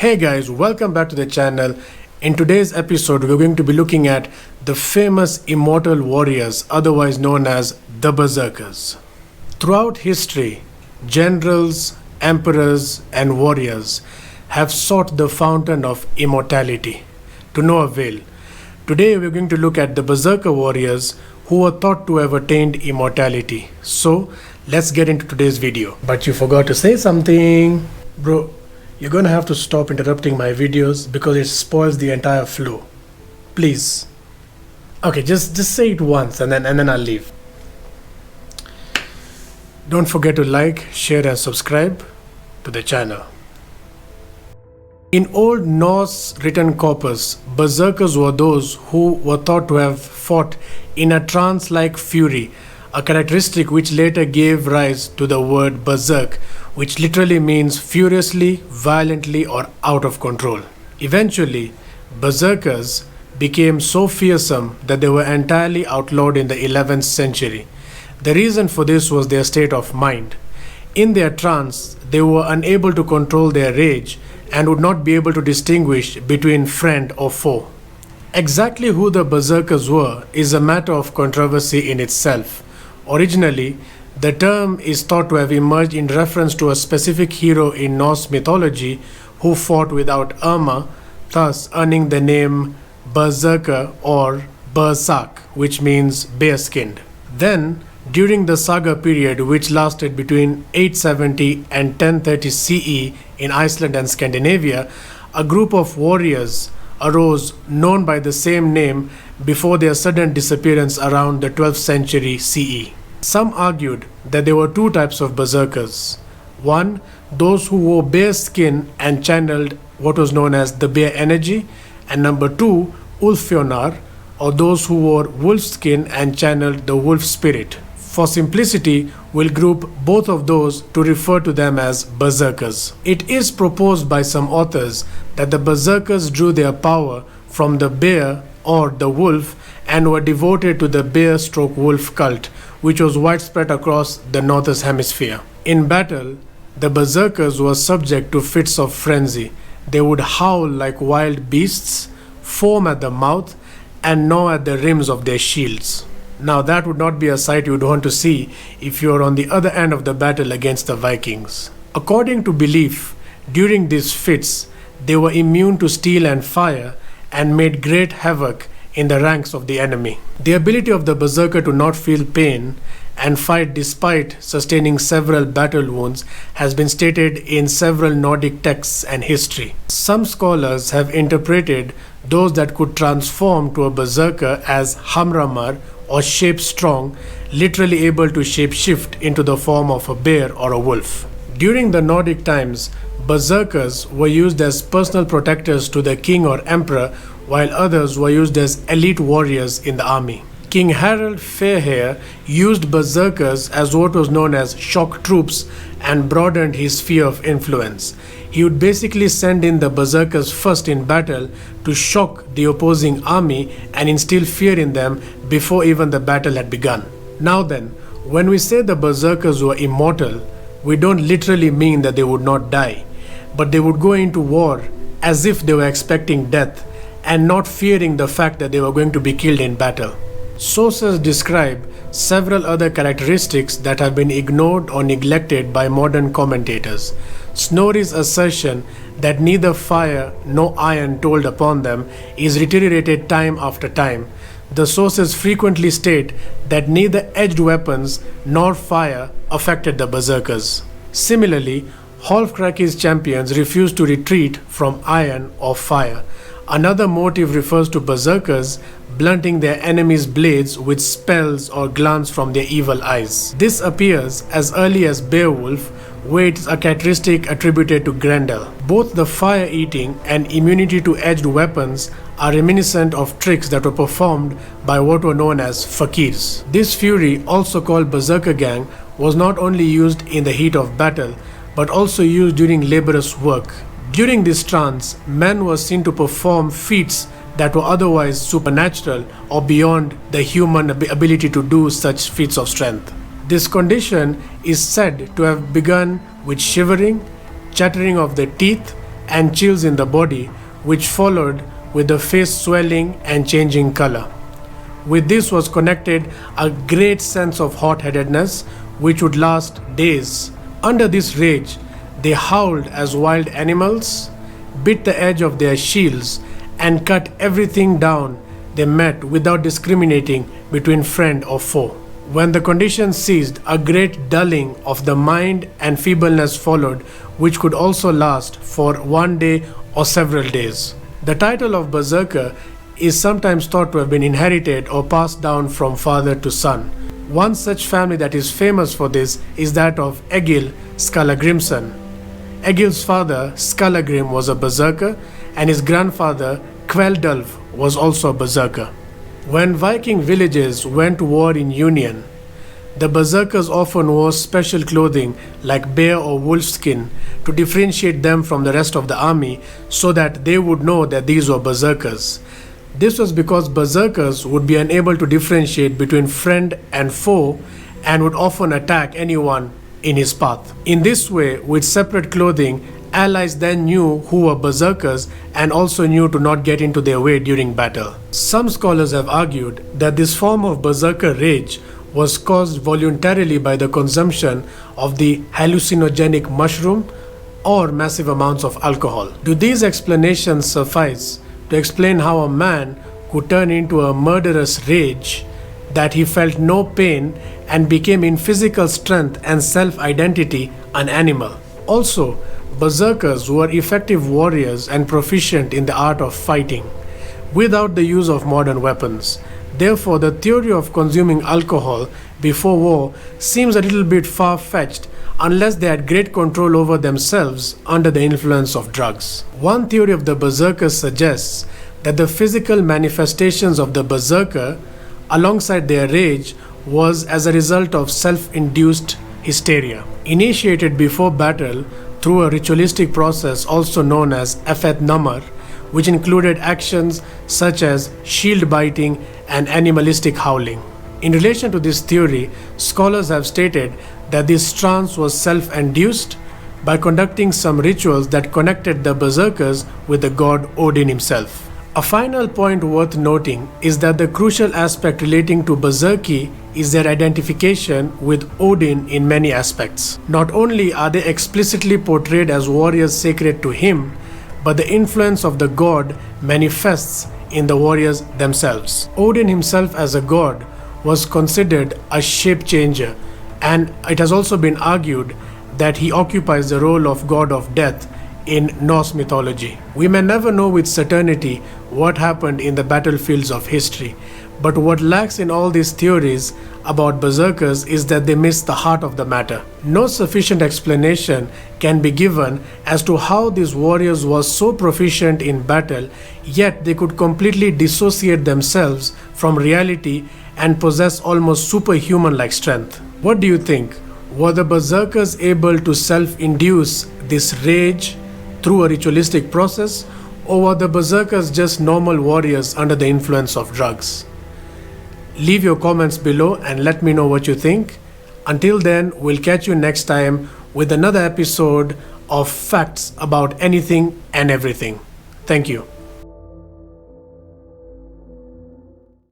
Hey guys, welcome back to the channel. In today's episode, we're going to be looking at the famous Immortal Warriors, otherwise known as the Berserkers. Throughout history, generals, emperors, and warriors have sought the fountain of immortality to no avail. Today, we're going to look at the Berserker warriors who were thought to have attained immortality. So, let's get into today's video. But you forgot to say something. Bro, you're gonna have to stop interrupting my videos because it spoils the entire flow. Please. Okay, just say it once and then I'll leave. Don't forget to like, share and subscribe to the channel. In Old Norse written corpus, berserkers were those who were thought to have fought in a trance-like fury, a characteristic which later gave rise to the word berserk, which literally means furiously, violently or out of control. Eventually, berserkers became so fearsome that they were entirely outlawed in the 11th century. The reason for this was their state of mind. In their trance, they were unable to control their rage and would not be able to distinguish between friend or foe. Exactly who the berserkers were is a matter of controversy in itself. Originally, the term is thought to have emerged in reference to a specific hero in Norse mythology who fought without armor, thus earning the name Berserker or Berserk, which means bare-skinned. Then, during the saga period which lasted between 870 and 1030 CE in Iceland and Scandinavia, a group of warriors arose known by the same name before their sudden disappearance around the 12th century CE. Some argued that there were two types of berserkers. One, those who wore bare skin and channeled what was known as the bear energy, and number two, Ulfionar, or those who wore wolf skin and channeled the wolf spirit. For simplicity, we'll group both of those to refer to them as berserkers. It is proposed by some authors that the berserkers drew their power from the bear or the wolf and were devoted to the bear-wolf cult, which was widespread across the northern hemisphere. In battle, the berserkers were subject to fits of frenzy. They would howl like wild beasts, foam at the mouth, and gnaw at the rims of their shields. Now that would not be a sight you would want to see if you are on the other end of the battle against the Vikings. According to belief, during these fits, they were immune to steel and fire and made great havoc in the ranks of the enemy. The ability of the berserker to not feel pain and fight despite sustaining several battle wounds has been stated in several Nordic texts and history. Some scholars have interpreted those that could transform to a berserker as Hamramar or shape strong, literally able to shape shift into the form of a bear or a wolf. During the Nordic times, berserkers were used as personal protectors to the king or emperor, while others were used as elite warriors in the army. King Harald Fairhair used berserkers as what was known as shock troops and broadened his sphere of influence. He would basically send in the berserkers first in battle to shock the opposing army and instill fear in them before even the battle had begun. Now then, when we say the berserkers were immortal, we don't literally mean that they would not die, but they would go into war as if they were expecting death and not fearing the fact that they were going to be killed in battle. Sources describe several other characteristics that have been ignored or neglected by modern commentators. Snorri's assertion that neither fire nor iron told upon them is reiterated time after time. The sources frequently state that neither edged weapons nor fire affected the berserkers. Similarly, Hallfraki's champions refused to retreat from iron or fire. Another motive refers to berserkers blunting their enemies' blades with spells or glance from their evil eyes. This appears as early as Beowulf, where it is a characteristic attributed to Grendel. Both the fire-eating and immunity to edged weapons are reminiscent of tricks that were performed by what were known as fakirs. This fury, also called berserker gang, was not only used in the heat of battle, but also used during laborious work. During this trance, men were seen to perform feats that were otherwise supernatural or beyond the human ability to do such feats of strength. This condition is said to have begun with shivering, chattering of the teeth, and chills in the body, which followed with the face swelling and changing color. With this was connected a great sense of hot-headedness, which would last days. Under this rage, they howled as wild animals, bit the edge of their shields, and cut everything down they met without discriminating between friend or foe. When the condition ceased, a great dulling of the mind and feebleness followed, which could also last for one day or several days. The title of Berserker is sometimes thought to have been inherited or passed down from father to son. One such family that is famous for this is that of Egil Skallagrimsson. Egil's father, Skallagrim, was a berserker, and his grandfather, Kveldulf, was also a berserker. When Viking villages went to war in union, the berserkers often wore special clothing like bear or wolf skin to differentiate them from the rest of the army so that they would know that these were berserkers. This was because berserkers would be unable to differentiate between friend and foe and would often attack anyone in his path. In this way, with separate clothing, allies then knew who were berserkers and also knew to not get into their way during battle. Some scholars have argued that this form of berserker rage was caused voluntarily by the consumption of the hallucinogenic mushroom or massive amounts of alcohol. Do these explanations suffice to explain how a man could turn into a murderous rage, that he felt no pain and became in physical strength and self-identity an animal? Also, berserkers were effective warriors and proficient in the art of fighting without the use of modern weapons. Therefore, the theory of consuming alcohol before war seems a little bit far-fetched unless they had great control over themselves under the influence of drugs. One theory of the berserkers suggests that the physical manifestations of the berserker, alongside their rage, was as a result of self-induced hysteria, initiated before battle through a ritualistic process also known as Afeth Namar, which included actions such as shield biting and animalistic howling. In relation to this theory, scholars have stated that this trance was self-induced by conducting some rituals that connected the berserkers with the god Odin himself. A final point worth noting is that the crucial aspect relating to berserky is their identification with Odin in many aspects. Not only are they explicitly portrayed as warriors sacred to him, but the influence of the god manifests in the warriors themselves. Odin himself as a god was considered a shape changer, and it has also been argued that he occupies the role of god of death in Norse mythology. We may never know with certainty what happened in the battlefields of history, but what lacks in all these theories about berserkers is that they miss the heart of the matter. No sufficient explanation can be given as to how these warriors were so proficient in battle, yet they could completely dissociate themselves from reality and possess almost superhuman-like strength. What do you think? Were the berserkers able to self-induce this rage through a ritualistic process, or were the berserkers just normal warriors under the influence of drugs? Leave your comments below and let me know what you think. Until then, we'll catch you next time with another episode of Facts About Anything and Everything. Thank you.